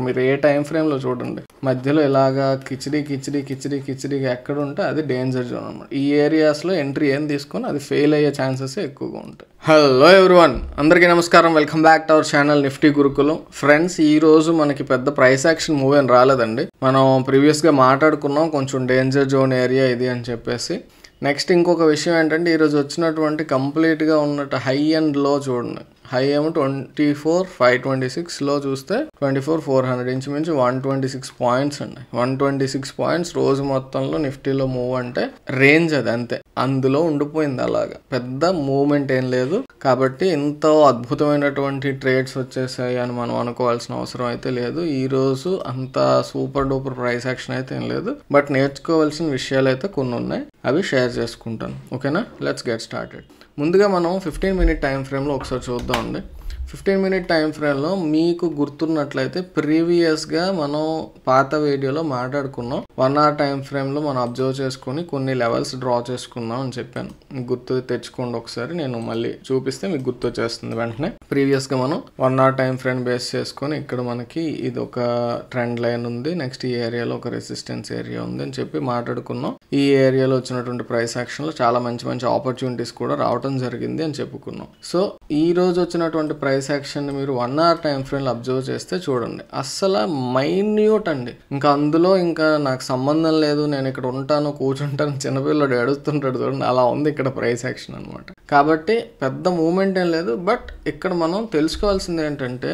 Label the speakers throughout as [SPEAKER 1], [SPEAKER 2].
[SPEAKER 1] మీరు ఏ టైం ఫ్రేమ్లో చూడండి, మధ్యలో ఇలాగా కిచిడీగా ఎక్కడ ఉంటే అది డేంజర్ జోన్ అనమాట. ఈ ఏరియాస్లో ఎంట్రీ ఏం తీసుకొని అది ఫెయిల్ అయ్యే ఛాన్సెస్ ఎక్కువగా ఉంటాయి. హలో ఎవ్రీవన్, అందరికీ నమస్కారం. Welcome back to our channel Nifty Gurukulam. Friends, ఈ రోజు మనకి పెద్ద ప్రైస్ యాక్షన్ మూవ్ ఏం రాలేదండి. మనం ప్రీవియస్గా మాట్లాడుకున్నాం కొంచెం డేంజర్ జోన్ ఏరియా ఇది అని చెప్పేసి. నెక్స్ట్ ఇంకొక విషయం ఏంటంటే, ఈరోజు వచ్చినటువంటి కంప్లీట్గా ఉన్నట్టు హై అండ్ లో చూడండి. హై ఏమో 24,526, లో చూస్తే 24,400, ఇంచుమించు 126 పాయింట్స్ అండి. 126 పాయింట్స్ రోజు మొత్తంలో నిఫ్టీలో మూవ్ అంటే రేంజ్ అది అంతే, అందులో ఉండిపోయింది. అలాగా పెద్ద మూవ్మెంట్ ఏం లేదు. కాబట్టి ఎంతో అద్భుతమైనటువంటి ట్రేడ్స్ వచ్చేసాయి అని మనం అనుకోవాల్సిన అవసరం అయితే లేదు. ఈ రోజు అంత సూపర్ డూపర్ ప్రైస్ యాక్షన్ అయితే ఏం లేదు. బట్ నేర్చుకోవాల్సిన విషయాలు అయితే కొన్ని ఉన్నాయి, అవి షేర్ చేసుకుంటాను. ఓకేనా, లెట్స్ గెట్ స్టార్టెడ్. ముందుగా మనం 15 మినిట్ టైం ఫ్రేమ్లో ఒకసారి చూద్దామండి. 15 మినిట్ టైం ఫ్రేమ్లో మీకు గుర్తున్నట్లయితే ప్రీవియస్గా మనం పాత వీడియోలో మాట్లాడుకున్నాం. 1 hour టైం ఫ్రేమ్లో మనం అబ్జర్వ్ చేసుకొని కొన్ని లెవెల్స్ డ్రా చేసుకుందాం అని చెప్పాను. గుర్తు తెచ్చుకోండి ఒకసారి, నేను మళ్ళీ చూపిస్తే మీకు గుర్తు వచ్చేస్తుంది వెంటనే. ప్రీవియస్గా మనం 1 hour టైం ఫ్రేమ్ బేస్ చేసుకొని ఇక్కడ మనకి ఇది ఒక ట్రెండ్ లైన్ ఉంది, నెక్స్ట్ ఈ ఏరియాలో ఒక రెసిస్టెన్స్ ఏరియా ఉంది అని చెప్పి మాట్లాడుకున్నాం. ఈ ఏరియాలో వచ్చినటువంటి ప్రైస్ యాక్షన్లో చాలా మంచి ఆపర్చునిటీస్ కూడా రావడం జరిగింది అని చెప్పుకున్నాం. సో ఈ రోజు వచ్చినటువంటి ప్రైస్ యాక్షన్ మీరు 1 hour టైం ఫ్రేమ్ అబ్జర్వ్ చేస్తే చూడండి, అస్సలు మైన్యూట్ అండి. ఇంకా అందులో ఇంకా నాకు సంబంధం లేదు, నేను ఇక్కడ ఉంటాను కూర్చుంటాను, చిన్నపిల్లడు ఏడుస్తుంటాడు చూడండి, అలా ఉంది ఇక్కడ ప్రైస్ యాక్షన్ అనమాట. కాబట్టి పెద్ద మూమెంట్ ఏం లేదు. బట్ ఇక్కడ మనం తెలుసుకోవాల్సింది ఏంటంటే,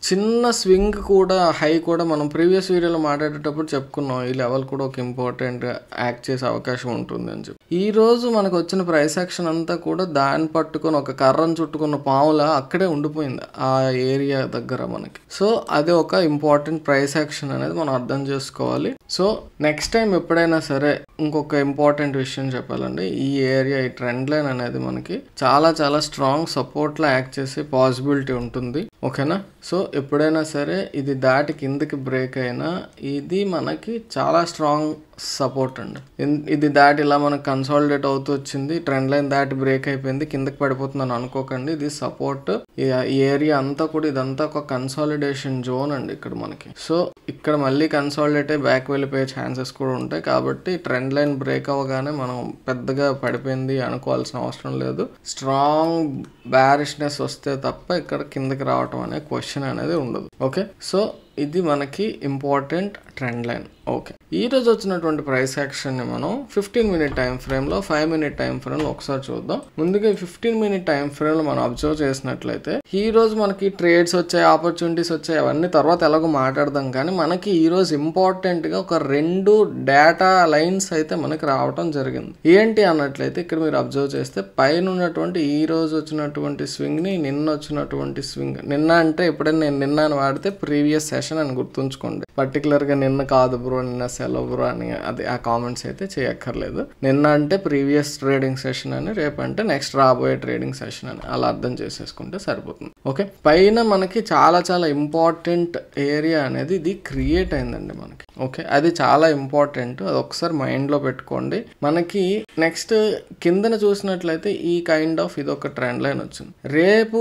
[SPEAKER 1] చిన్న స్వింగ్ కూడా హై కూడా మనం ప్రీవియస్ వీడియోలో మాట్లాడేటప్పుడు చెప్పుకున్నాం, ఈ లెవెల్ కూడా ఒక ఇంపార్టెంట్ యాక్ట్ చేసే అవకాశం ఉంటుంది అని చెప్పి. ఈ రోజు మనకు వచ్చిన ప్రైస్ యాక్షన్ అంతా కూడా దాన్ని పట్టుకొని ఒక కర్రను చుట్టుకున్న పాములా అక్కడే ఉండిపోయింది ఆ ఏరియా దగ్గర మనకి. సో అది ఒక ఇంపార్టెంట్ ప్రైస్ యాక్షన్ అనేది మనం అర్థం చేసుకోవాలి. సో నెక్స్ట్ టైం ఎప్పుడైనా సరే ఇంకొక ఇంపార్టెంట్ విషయం చెప్పాలండి, ఈ ఏరియా ఈ ట్రెండ్ లైన్ అనేది మనకి చాలా స్ట్రాంగ్ సపోర్ట్ లా యాక్ట్ చేసే పాసిబిలిటీ ఉంటుంది. ఓకేనా, సో ఎప్పుడైనా సరే ఇది దాటి కిందకి బ్రేక్ అయినా ఇది మనకి చాలా స్ట్రాంగ్ సపోర్ట్ అండి. ఇది దాటి ఇలా మనకు కన్సాలిడేట్ అవుతూ వచ్చింది, ట్రెండ్ లైన్ దాటి బ్రేక్ అయిపోయింది, కిందకి పడిపోతుందని అనుకోకండి. ఇది సపోర్ట్, ఈ ఏరియా అంతా కూడా ఇదంతా ఒక కన్సాలిడేషన్ జోన్ అండి ఇక్కడ మనకి. సో ఇక్కడ మళ్ళీ కన్సాలిడేట్ అయ్యి బ్యాక్ వెళ్ళిపోయే ఛాన్సెస్ కూడా ఉంటాయి. కాబట్టి ట్రెండ్ లైన్ బ్రేక్ అవ్వగానే మనం పెద్దగా పడిపోయింది అనుకోవాల్సిన అవసరం లేదు. స్ట్రాంగ్ బ్యారిష్నెస్ వస్తే తప్ప ఇక్కడ కిందకి రావటం అనే క్వశ్చన్ అనేది ఉండదు. ఓకే, సో ఇది మనకి ఇంపార్టెంట్ ట్రెండ్ లైన్. ఓకే, ఈ రోజు వచ్చినటువంటి ప్రైస్ యాక్షన్ ని మనం 15 మినిట్ టైం ఫ్రేమ్ లో 5 మినిట్ టైం ఫ్రేమ్ లో ఒకసారి చూద్దాం. ముందుగా 15 మినిట్ టైం ఫ్రేమ్ లో మనం అబ్జర్వ్ చేసినట్లయితే ఈ రోజు మనకి ట్రేడ్స్ వచ్చాయి, ఆపర్చునిటీస్ వచ్చాయి, అవన్నీ తర్వాత ఎలాగో మాట్లాడదాం. కానీ మనకి ఈ రోజు ఇంపార్టెంట్ గా ఒక 2 డేటా లైన్స్ అయితే మనకి రావటం జరిగింది. ఏంటి అన్నట్లయితే ఇక్కడ మీరు అబ్జర్వ్ చేస్తే పైన ఉన్నటువంటి ఈ రోజు వచ్చినటువంటి స్వింగ్ ని నిన్న వచ్చినటువంటి స్వింగ్, నిన్న అంటే ఎప్పుడైనా నేను నిన్న అని వాడితే ప్రీవియస్ సెషన్ అని గుర్తుంచుకోండి. పర్టికులర్ గా నిన్న కాదు బ్రో, నిన్న సెలవు బ్రో అని అది ఆ కామెంట్స్ అయితే చేయక్కర్లేదు. నిన్న అంటే ప్రీవియస్ ట్రేడింగ్ సెషన్ అని, రేపు అంటే నెక్స్ట్ రాబోయే ట్రేడింగ్ సెషన్ అని అలా అర్థం చేసేసుకుంటే సరిపోతుంది. ఓకే, పైన మనకి చాలా ఇంపార్టెంట్ ఏరియా అనేది ఇది క్రియేట్ అయిందండి మనకి. ఓకే, అది చాలా ఇంపార్టెంట్, అది ఒకసారి మైండ్ లో పెట్టుకోండి. మనకి నెక్స్ట్ కిందన చూసినట్లయితే ఈ కైండ్ ఆఫ్ ఇది ఒక ట్రెండ్ లైన్ వచ్చింది. రేపు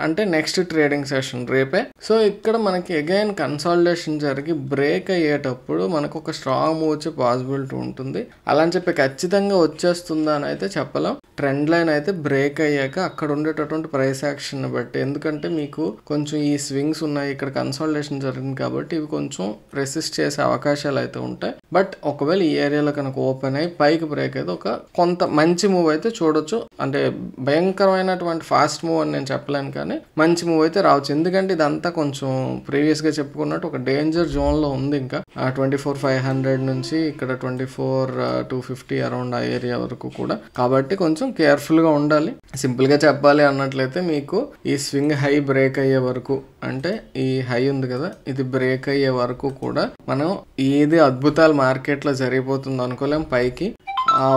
[SPEAKER 1] అంటే నెక్స్ట్ ట్రేడింగ్ సెషన్ రేపే. సో ఇక్కడ మనకి అగైన్ కన్సాలిడేషన్ జరిగి బ్రేక్ అయ్యేటప్పుడు మనకు ఒక స్ట్రాంగ్ మూవ్ వచ్చే పాసిబిలిటీ ఉంటుంది. అలా అని చెప్పి ఖచ్చితంగా వచ్చేస్తుందా అని అయితే చెప్పలేం. ట్రెండ్ లైన్ అయితే బ్రేక్ అయ్యాక అక్కడ ఉండేటటువంటి ప్రైస్ యాక్షన్ బట్టి, ఎందుకంటే మీకు కొంచెం ఈ స్వింగ్స్ ఉన్నాయి, ఇక్కడ కన్సాలిడేషన్ జరిగింది కాబట్టి ఇవి కొంచెం రెసిస్ట్ చేసే అవకాశాలు అయితే ఉంటాయి. బట్ ఒకవేళ ఈ ఏరియాలో కనుక ఓపెన్ అయ్యి పైకి బ్రేక్ అయితే ఒక కొంత మంచి మూవ్ అయితే చూడొచ్చు. అంటే భయంకరమైనటువంటి ఫాస్ట్ మూవ్ అని నేను చెప్పలేను, కానీ మంచి మూవ్ అయితే రావచ్చు. ఎందుకంటే ఇదంతా కొంచెం ప్రీవియస్ గా చెప్పుకున్నట్టు ఒక డేంజర్ జోన్ లో ఉంది. ఇంకా 24,500 నుంచి ఇక్కడ 24,250 అరౌండ్ ఆ ఏరియా వరకు కూడా. కాబట్టి కొంచెం కేర్ఫుల్ గా ఉండాలి. సింపుల్ గా చెప్పాలి అన్నట్లయితే మీకు ఈ స్వింగ్ హై బ్రేక్ అయ్యే వరకు, అంటే ఈ హై ఉంది కదా, ఇది బ్రేక్ అయ్యే వరకు కూడా మనం ఏది అద్భుతాలు మార్కెట్ లో జరిగిపోతుంది అనుకోలేం. పైకి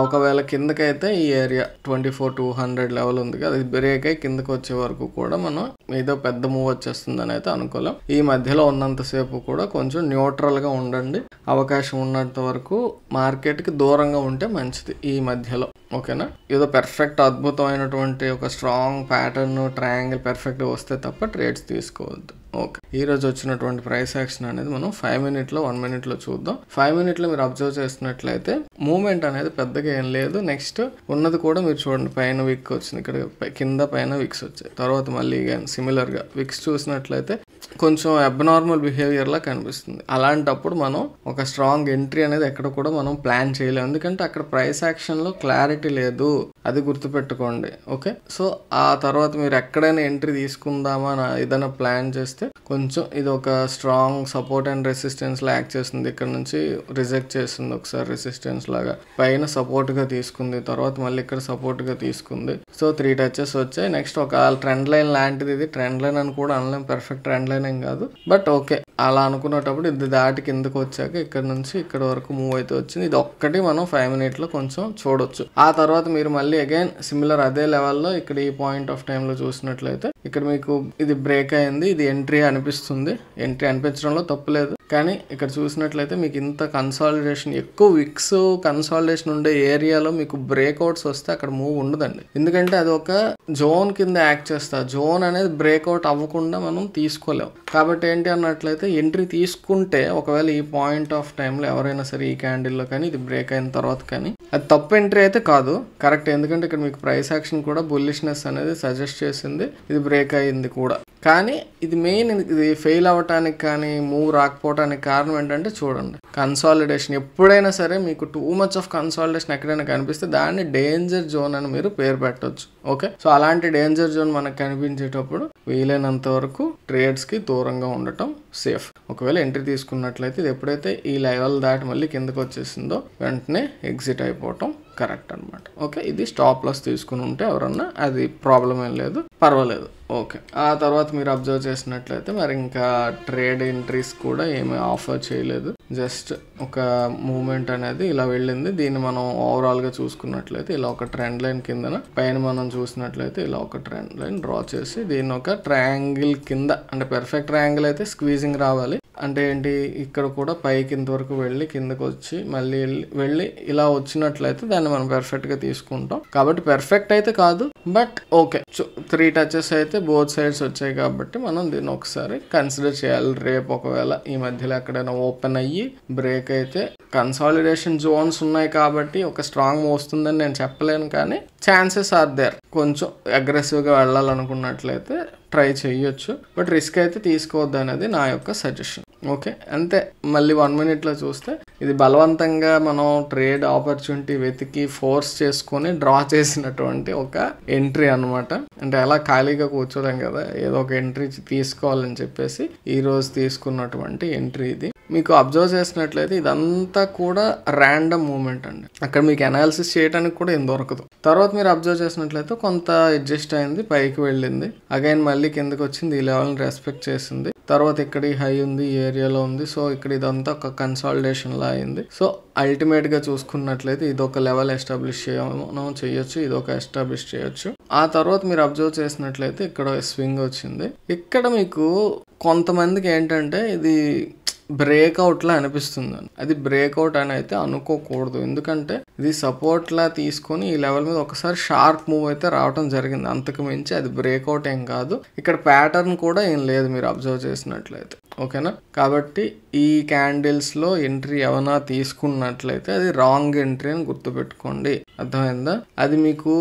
[SPEAKER 1] ఒకవేళ కిందకైతే ఈ ఏరియా 24,200 లెవెల్ ఉంది కదా, అది బ్రేక్ అయ్యి కిందకి వచ్చే వరకు కూడా మనం ఏదో పెద్ద మూవ్ వచ్చేస్తుందని అయితే అనుకోలేం. ఈ మధ్యలో ఉన్నంతసేపు కూడా కొంచెం న్యూట్రల్ గా ఉండండి. అవకాశం ఉన్నంత వరకు మార్కెట్ కి దూరంగా ఉంటే మంచిది ఈ మధ్యలో. ఓకేనా, ఏదో పెర్ఫెక్ట్ అద్భుతమైనటువంటి ఒక స్ట్రాంగ్ ప్యాటర్న్ ట్రయాంగిల్ పెర్ఫెక్ట్ వస్తే తప్ప ట్రేడ్స్ తీసుకోవద్దు. ఓకే, ఈ రోజు వచ్చినటువంటి ప్రైస్ యాక్షన్ అనేది మనం 5 minute లో 1 minute లో చూద్దాం. 5 minute లో మీరు అబ్జర్వ్ చేసినట్లయితే మూవ్మెంట్ అనేది పెద్దగా ఏం లేదు. నెక్స్ట్ ఉన్నది కూడా మీరు చూడండి, పైన విక్ వచ్చింది, ఇక్కడ కింద పైన విక్స్ వచ్చాయి. తర్వాత మళ్ళీ సిమిలర్ గా విక్స్ చూసినట్లయితే కొంచెం అబ్నార్మల్ బిహేవియర్ లా కనిపిస్తుంది. అలాంటప్పుడు మనం ఒక స్ట్రాంగ్ ఎంట్రీ అనేది ఎక్కడ కూడా మనం ప్లాన్ చేయలేము, ఎందుకంటే అక్కడ ప్రైస్ యాక్షన్ లో క్లారిటీ లేదు, అది గుర్తుపెట్టుకోండి. ఓకే, సో ఆ తర్వాత మీరు ఎక్కడైనా ఎంట్రీ తీసుకుందామా ఏదైనా ప్లాన్ చేస్తే కొంచెం ఇది ఒక strong support and resistance law act చేస్తుంది. ఇక్కడ నుంచి రిజెక్ట్ చేస్తుంది, ఒకసారి రెసిస్టెన్స్ లాగా పైన సపోర్ట్ గా తీసుకుంది, తర్వాత మళ్ళీ ఇక్కడ సపోర్ట్ గా తీసుకుంది. సో 3 touches వచ్చాయి. నెక్స్ట్ ఒక ట్రెండ్ లైన్ లాంటిది, ఇది ట్రెండ్ లైన్ అని కూడా అనలేం, పర్ఫెక్ట్ ట్రెండ్ లైన్ ఏం కాదు, బట్ ఓకే అలా అనుకున్నప్పుడు ఇది దాటి కిందకు వచ్చాక ఇక్కడ నుంచి ఇక్కడ వరకు మూవ్ అయితే వచ్చింది. ఇది ఒక్కటి మనం 5 minute లో కొంచెం చూడొచ్చు. ఆ తర్వాత మీరు మళ్ళీ అగైన్ సిమిలర్ అదే లెవెల్లో ఇక్కడ ఈ పాయింట్ ఆఫ్ టైమ్ లో చూసినట్లయితే ఇక్కడ మీకు ఇది బ్రేక్ అయింది, ఇది ఎంట్రీ అనిపిస్తుంది. ఎంట్రీ అనిపించడంలో తప్పు లేదు, కానీ ఇక్కడ చూసినట్లయితే మీకు ఇంత కన్సాలిడేషన్, ఎక్కువ విక్స్ కన్సాలిడేషన్ ఉండే ఏరియాలో మీకు బ్రేక్అవుట్స్ వస్తే అక్కడ మూవ్ ఉండదండి, ఎందుకంటే అది ఒక జోన్ కింద యాక్ట్ చేస్తా. జోన్ అనేది బ్రేక్అవుట్ అవ్వకుండా మనం తీసుకోలేం. కాబట్టి ఏంటి అన్నట్లయితే ఎంట్రీ తీసుకుంటే ఒకవేళ ఈ పాయింట్ ఆఫ్ టైంలో ఎవరైనా సరే ఈ క్యాండిల్లో కానీ ఇది బ్రేక్ అయిన తర్వాత కానీ అది తప్పు ఎంట్రీ అయితే కాదు, కరెక్ట్, ఎందుకంటే ఇక్కడ మీకు ప్రైస్ యాక్షన్ కూడా బుల్లిష్నెస్ అనేది సజెస్ట్ చేసింది, ఇది బ్రేక్ అయింది కూడా. కానీ ఇది మెయిన్, ఇది ఫెయిల్ అవ్వటానికి కానీ మూవ్ రాకపోవటానికి కారణం ఏంటంటే చూడండి, కన్సాలిడేషన్. ఎప్పుడైనా సరే మీకు టూ మచ్ ఆఫ్ కన్సాలిడేషన్ ఎక్కడైనా కనిపిస్తే దాన్ని డేంజర్ జోన్ అని మీరు పేరు పెట్టవచ్చు. ఓకే, సో అలాంటి డేంజర్ జోన్ మనకు కనిపించేటప్పుడు వీలైనంత వరకు ట్రేడ్స్ కి దూరంగా ఉండటం సేఫ్. ఒకవేళ ఎంట్రీ తీసుకున్నట్లయితే ఇది ఎప్పుడైతే ఈ లెవెల్ దాటి మళ్ళీ కిందకు వచ్చేసిందో వెంటనే ఎగ్జిట్ అయిపోవటం కరెక్ట్ అనమాట. ఓకే, ఇది స్టాప్ లాస్ తీసుకుని ఉంటే ఎవరన్నా అది ప్రాబ్లం ఏం లేదు, పర్వాలేదు. ఓకే, ఆ తర్వాత మీరు అబ్జర్వ్ చేసినట్లయితే మరి ఇంకా ట్రేడ్ ఎంట్రీస్ కూడా ఏమీ ఆఫర్ చేయలేదు, జస్ట్ ఒక మూవ్మెంట్ అనేది ఇలా వెళ్ళింది. దీన్ని మనం ఓవరాల్ గా చూసుకున్నట్లయితే ఇలా ఒక ట్రెండ్ లైన్ కిందన పైన మనం చూసినట్లయితే ఇలా ఒక ట్రెండ్ లైన్ డ్రా చేసి దీన్ని ఒక ట్రయాంగిల్ కింద, అంటే పర్ఫెక్ట్ ట్రయాంగిల్ అయితే స్క్వీజింగ్ రావాలి, అంటే ఏంటి ఇక్కడ కూడా పైకి ఇంతవరకు వెళ్ళి కిందకు వచ్చి మళ్ళీ వెళ్ళి ఇలా వచ్చినట్లయితే దాన్ని మనం పర్ఫెక్ట్ గా తీసుకుంటాం. కాబట్టి పర్ఫెక్ట్ అయితే కాదు, బట్ ఓకే, 3 touches అయితే బోత్ సైడ్స్ వచ్చాయి కాబట్టి మనం దీన్ని ఒకసారి కన్సిడర్ చేయాలి. రేపు ఒకవేళ ఈ మధ్యలో ఎక్కడైనా ఓపెన్ అయ్యి బ్రేక్ అయితే కన్సాలిడేషన్ జోన్స్ ఉన్నాయి కాబట్టి ఒక స్ట్రాంగ్ మూవ్ వస్తుందని నేను చెప్పలేను, కానీ ఛాన్సెస్ ఆర్ దేర్. కొంచెం అగ్రెసివ్ గా వెళ్ళాలనుకున్నట్లయితే ట్రై చేయొచ్చు, బట్ రిస్క్ అయితే తీసుకోవద్దు అనేది నా యొక్క సజెషన్. ఓకే, అంతే. మళ్ళీ 1 minute లో చూస్తే ఇది బలవంతంగా మనం ట్రేడ్ ఆపర్చునిటీ వెతికి ఫోర్స్ చేసుకొని డ్రా చేసినటువంటి ఒక ఎంట్రీ అనమాట. అంటే అలా ఖాళీగా కూర్చోలేం కదా, ఏదో ఒక ఎంట్రీ తీసుకోవాలని చెప్పేసి ఈ రోజు తీసుకున్నటువంటి ఎంట్రీ ఇది. మీకు అబ్జర్వ్ చేసినట్లయితే ఇదంతా కూడా ర్యాండమ్ మూవ్మెంట్ అండి, అక్కడ మీకు అనాలిసిస్ చేయడానికి కూడా ఏం దొరకదు. తర్వాత మీరు అబ్జర్వ్ చేసినట్లయితే కొంత అడ్జస్ట్ అయింది, పైకి వెళ్ళింది, అగైన్ మళ్ళీ కిందకి వచ్చింది, ఈ లెవెల్ని రెస్పెక్ట్ చేసింది. తర్వాత ఇక్కడ ఈ హై ఉంది, ఈ ఏరియాలో ఉంది, సో ఇక్కడ ఇదంతా ఒక కన్సాలిడేషన్ లా అయింది. సో అల్టిమేట్ గా చూసుకున్నట్లయితే ఇది ఒక లెవెల్ ఎస్టాబ్లిష్ చేయొచ్చు, ఇది ఒక ఎస్టాబ్లిష్ చేయొచ్చు. ఆ తర్వాత మీరు అబ్జర్వ్ చేసినట్లయితే ఇక్కడ స్వింగ్ వచ్చింది. ఇక్కడ మీకు కొంతమందికి ఏంటంటే ఇది బ్రేక్అవుట్ లా అనిపిస్తుంది, అది బ్రేక్అవుట్ అని అయితే అనుకోకూడదు, ఎందుకంటే ఇది సపోర్ట్ లా తీసుకొని ఈ లెవెల్ మీద ఒకసారి షార్ప్ మూవ్ అయితే రావడం జరిగింది, అంతకు మించి అది బ్రేక్అవుట్ ఏం కాదు. ఇక్కడ ప్యాటర్న్ కూడా ఏం లేదు మీరు అబ్జర్వ్ చేసినట్లయితే. ఓకేనా, కాబట్టి ఈ క్యాండిల్స్ లో ఎంట్రీ ఏమైనా తీసుకున్నట్లయితే అది రాంగ్ ఎంట్రీ అని గుర్తుపెట్టుకోండి, అర్థమైందా? అది మీకు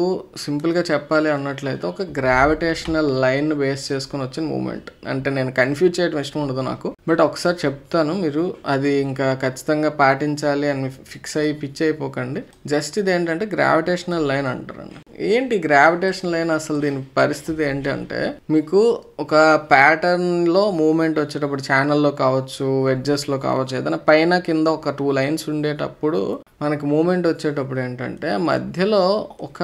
[SPEAKER 1] సింపుల్ గా చెప్పాలి అన్నట్లయితే ఒక గ్రావిటేషనల్ లైన్ బేస్ చేసుకుని వచ్చిన మూవ్మెంట్. అంటే నేను కన్ఫ్యూజ్ చేయడం ఇష్టం ఉండదు నాకు, బట్ ఒకసారి చెప్తాను, మీరు అది ఇంకా ఖచ్చితంగా పాటించాలి అని ఫిక్స్ అయ్యి పిచ్ అయిపోకండి. జస్ట్ ఇది ఏంటంటే గ్రావిటేషనల్ లైన్ అంటారండి. ఏంటి గ్రావిటేషనల్ లైన్, అసలు దీని పరిస్థితి ఏంటి అంటే మీకు ఒక ప్యాటర్న్ లో మూవ్మెంట్ వచ్చేటప్పుడు ఛానల్లో కావచ్చు, ఎడ్జెస్ లో కావచ్చు, ఏదైనా పైన కింద ఒక 2 lines ఉండేటప్పుడు మనకి మూవ్మెంట్ వచ్చేటప్పుడు ఏంటంటే మధ్యలో ఒక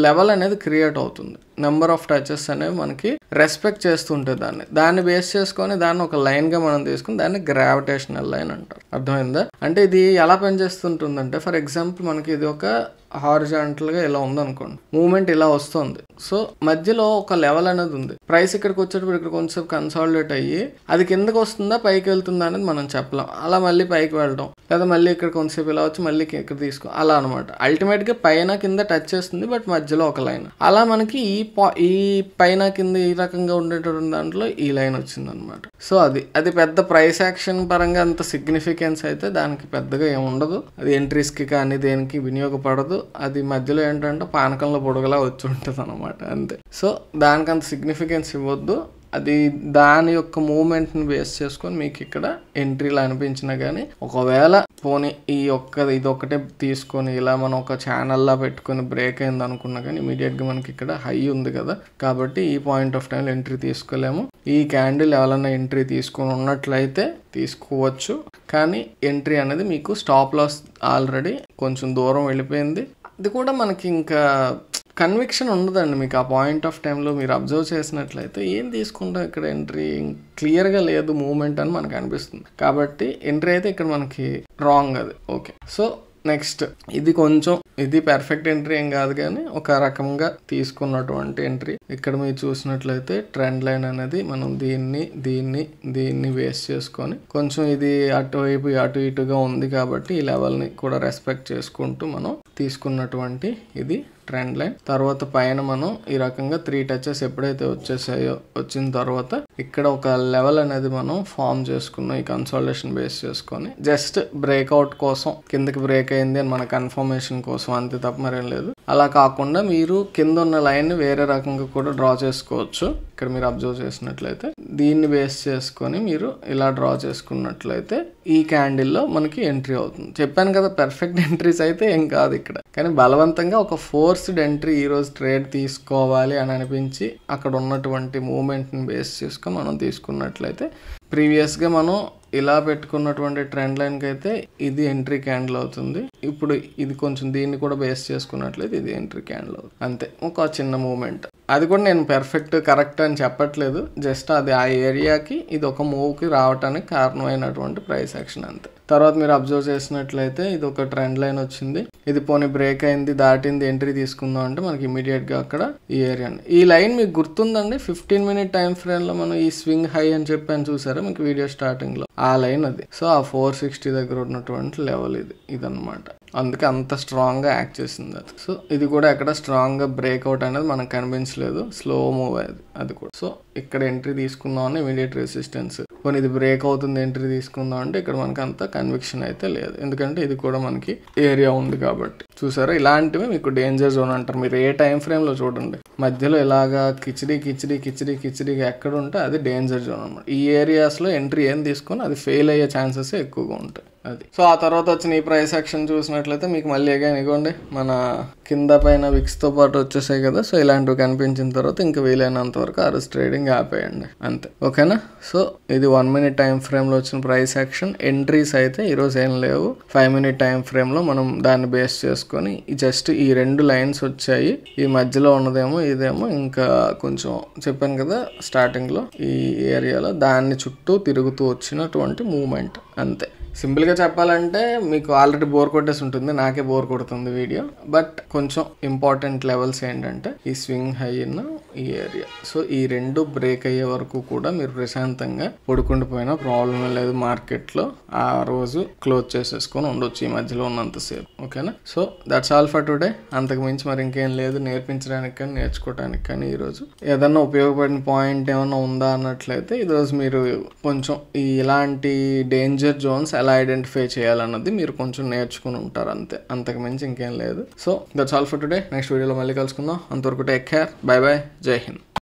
[SPEAKER 1] లెవెల్ అనేది క్రియేట్ అవుతుంది, నెంబర్ ఆఫ్ టచెస్ అనేవి మనకి రెస్పెక్ట్ చేస్తుంటే దాన్ని బేస్ చేసుకొని దాన్ని ఒక లైన్ గా మనం తీసుకుని దాన్ని గ్రావిటేషనల్ లైన్ అంటారు, అర్థమైందా? అంటే ఇది ఎలా పనిచేస్తుంటుందంటే ఫర్ ఎగ్జాంపుల్ మనకి ఇది ఒక హారిజాంటల్ గా ఇలా ఉందనుకోండి, మూవ్మెంట్ ఇలా వస్తుంది. సో మధ్యలో ఒక లెవెల్ అనేది ఉంది. ప్రైస్ ఇక్కడికి వచ్చేటప్పుడు ఇక్కడ కొంచెం కన్సాలిడేట్ అయ్యి అది కిందకి వస్తుందా పైకి వెళ్తుందా అనేది మనం చెప్పలేం. అలా మళ్ళీ పైకి వెళ్ళడం, లేదా మళ్ళీ ఇక్కడ కొంచెంసేపు ఇలా వచ్చి మళ్ళీ ఇక్కడ తీసుకో, అలా అనమాట. అల్టిమేట్ గా పైన కింద టచ్ చేస్తుంది, బట్ మధ్యలో ఒక లైన్. అలా మనకి ఈ పైన కింద ఈ రకంగా ఉండేటువంటి దాంట్లో ఈ లైన్ వచ్చింది అనమాట. సో అది పెద్ద ప్రైస్ యాక్షన్ పరంగా అంత సిగ్నిఫికెన్స్ అయితే దానికి పెద్దగా ఏమి ఉండదు. అది ఎంట్రీస్ కి కానీ దేనికి వినియోగపడదు. అది మధ్యలో ఏంటంటే పానకంలో పొడగలా వచ్చి ఉంటుంది అనమాట, అంతే. సో దానికి అంత సిగ్నిఫికెన్స్ ఇవ్వద్దు. అది దాని యొక్క మూమెంట్ని బేస్ చేసుకొని మీకు ఇక్కడ ఎంట్రీలు అనిపించినా కానీ, ఒకవేళ పోనీ ఇదొక్కటే తీసుకొని ఇలా మనం ఒక ఛానల్లా పెట్టుకొని బ్రేక్ అయింది అనుకున్నా కానీ ఇమీడియట్గా మనకి ఇక్కడ హై ఉంది కదా, కాబట్టి ఈ పాయింట్ ఆఫ్ టైంలో ఎంట్రీ తీసుకోలేము. ఈ క్యాండిల్ ఎవరైనా ఎంట్రీ తీసుకొని ఉన్నట్లయితే తీసుకోవచ్చు, కానీ ఎంట్రీ అనేది మీకు స్టాప్ లాస్ ఆల్రెడీ కొంచెం దూరం వెళ్ళిపోయింది. అది కూడా మనకి ఇంకా కన్విక్షన్ ఉండదండి మీకు ఆ పాయింట్ ఆఫ్ టైంలో. మీరు అబ్జర్వ్ చేసినట్లయితే ఏం తీసుకుంటాం ఇక్కడ ఎంట్రీ క్లియర్గా లేదు మూమెంట్ అని మనకు అనిపిస్తుంది. కాబట్టి ఎంట్రీ అయితే ఇక్కడ మనకి రాంగ్ అది. ఓకే, సో నెక్స్ట్ ఇది పర్ఫెక్ట్ ఎంట్రీ ఏం కాదు, కానీ ఒక రకంగా తీసుకున్నటువంటి ఎంట్రీ. ఇక్కడ మీరు చూసినట్లయితే ట్రెండ్ లైన్ అనేది మనం దీన్ని బేస్ చేసుకొని కొంచెం ఇది అటువైపు అటు ఇటుగా ఉంది కాబట్టి ఈ లెవెల్ని కూడా రెస్పెక్ట్ చేసుకుంటూ మనం తీసుకున్నటువంటి ఇది ట్రెండ్ లైన్. తర్వాత పైన మనం ఈ రకంగా 3 టచెస్ ఎప్పుడైతే వచ్చిన తర్వాత ఇక్కడ ఒక లెవెల్ అనేది మనం ఫామ్ చేసుకున్నాం ఈ కన్సాలిడేషన్ బేస్ చేసుకొని. జస్ట్ బ్రేక్అవుట్ కోసం, కిందకి బ్రేక్ అయింది అని మన కన్ఫర్మేషన్ కోసం, అంతే తప్ప మరేం లేదు. అలా కాకుండా మీరు కింద ఉన్న లైన్ వేరే రకంగా కూడా డ్రా చేసుకోవచ్చు. ఇక్కడ మీరు అబ్జర్వ్ చేసినట్లయితే దీన్ని బేస్ చేసుకొని మీరు ఇలా డ్రా చేసుకున్నట్లయితే ఈ క్యాండిల్లో మనకి ఎంట్రీ అవుతుంది. చెప్పాను కదా, పర్ఫెక్ట్ ఎంట్రీస్ అయితే ఏం కాదు ఇక్కడ, కానీ బలవంతంగా ఒక ఫోర్స్డ్ ఎంట్రీ ఈరోజు ట్రేడ్ తీసుకోవాలి అని అనిపించి అక్కడ ఉన్నటువంటి మూమెంట్ని బేస్ చేసుకొని మనం తీసుకున్నట్లయితే, ప్రీవియస్గా మనం ఇలా పెట్టుకున్నటువంటి ట్రెండ్ లైన్కి అయితే ఇది ఎంట్రీ క్యాండిల్ అవుతుంది. ఇప్పుడు ఇది కొంచెం దీన్ని కూడా బేస్ చేసుకున్నట్లయితే ఇది ఎంట్రీ క్యాండిల్ అవుతుంది, అంతే. ఒక చిన్న మూమెంట్, అది కూడా నేను పర్ఫెక్ట్ కరెక్ట్ అని చెప్పట్లేదు, జస్ట్ అది ఆ ఏరియాకి ఇది ఒక మూవ్కి రావడానికి కారణమైనటువంటి ప్రైస్ యాక్షన్, అంతే. తర్వాత మీరు అబ్జర్వ్ చేసినట్లయితే ఇది ఒక ట్రెండ్ లైన్ వచ్చింది, ఇది పోనీ బ్రేక్ అయింది, దాటింది, ఎంట్రీ తీసుకుందాం అంటే మనకి ఇమీడియట్గా అక్కడ ఈ ఏరియా. ఈ లైన్ మీకు గుర్తుందండి, 15 మినిట్ టైం ఫ్రేమ్లో మనం ఈ స్వింగ్ హై అని చెప్పాను చూసారా మీకు వీడియో స్టార్టింగ్లో, ఆ లైన్ అది. సో ఆ 460 దగ్గర ఉన్నటువంటి లెవెల్ ఇదన్నమాట. అందుకే అంత స్ట్రాంగ్గా యాక్ట్ చేసింది అది. సో ఇది కూడా ఎక్కడ స్ట్రాంగ్గా బ్రేక్అవుట్ అనేది మనకు కనిపించలేదు, స్లో మూవ్ అది కూడా. సో ఇక్కడ ఎంట్రీ తీసుకుందాం అని ఇమీడియట్ రెసిస్టెన్స్, కొన్ని ఇది బ్రేక్ అవుతుంది ఎంట్రీ తీసుకుందాం అంటే ఇక్కడ మనకి అంత కన్విక్షన్ అయితే లేదు, ఎందుకంటే ఇది కూడా మనకి ఏరియా ఉంది కాబట్టి. చూసారా, ఇలాంటివి మీకు డేంజర్ జోన్ అంటారు. మీరు ఏ టైం ఫ్రేమ్లో చూడండి, మధ్యలో ఇలాగా కిచిడీగా ఎక్కడ ఉంటే అది డేంజర్ జోన్ అనమాట. ఈ ఏరియాస్లో ఎంట్రీ ఏం తీసుకొని అది ఫెయిల్ అయ్యే ఛాన్సెస్ ఎక్కువగా ఉంటాయి అది. సో ఆ తర్వాత వచ్చిన ఈ ప్రైస్ యాక్షన్ చూసినట్లయితే మీకు మళ్ళీ ఇగోండి మన కింద పైన విక్స్తో పాటు వచ్చేసాయి కదా. సో ఇలాంటివి కనిపించిన తర్వాత ఇంకా వీలైనంత వరకు ఆ రోజు ట్రేడింగ్ ఆపేయండి, అంతే. ఓకేనా, సో ఇది 1 మినిట్ టైం ఫ్రేమ్లో వచ్చిన ప్రైస్ యాక్షన్. ఎంట్రీస్ అయితే ఈరోజు ఏం లేవు. 5 మినిట్ టైం ఫ్రేమ్లో మనం దాన్ని బేస్ చేసుకొని జస్ట్ ఈ 2 లైన్స్ వచ్చాయి. ఈ మధ్యలో ఉన్నదేమో ఇదేమో ఇంకా కొంచెం చెప్పాను కదా స్టార్టింగ్లో, ఈ ఏరియాలో దాన్ని చుట్టూ తిరుగుతూ వచ్చినటువంటి మూమెంట్, అంతే. సింపుల్గా చెప్పాలంటే మీకు ఆల్రెడీ బోర్ కొట్టేసి ఉంటుంది, నాకే బోర్ కొడుతుంది వీడియో. బట్ కొంచెం ఇంపార్టెంట్ లెవెల్స్ ఏంటంటే ఈ స్వింగ్ హై ఇన్ ఈ ఏరియా. సో ఈ 2 బ్రేక్ అయ్యే వరకు కూడా మీరు ప్రశాంతంగా పడుకుండిపోయినా ప్రాబ్లం లేదు. మార్కెట్లో ఆ రోజు క్లోజ్ చేసేసుకొని ఉండొచ్చు ఈ మధ్యలో ఉన్నంతసేపు. ఓకేనా, so that's all for today. అంతకు మించి మరి ఇంకేం లేదు నేర్పించడానికి కానీ నేర్చుకోవడానికి కానీ. ఈరోజు ఏదన్నా ఉపయోగపడిన పాయింట్ ఏమన్నా ఉందా అన్నట్లయితే ఈరోజు మీరు కొంచెం ఇలాంటి డేంజర్ జోన్స్ ఎలా ఐడెంటిఫై చేయాలన్నది మీరు కొంచెం నేర్చుకుని ఉంటారు, అంతే. అంతకు మించి ఇంకేం లేదు. So that's all for today. Next వీడియోలో మళ్ళీ కలుసుకుందాం. అంతవరకు టేక్ కేర్, బై బై, జై హింద్.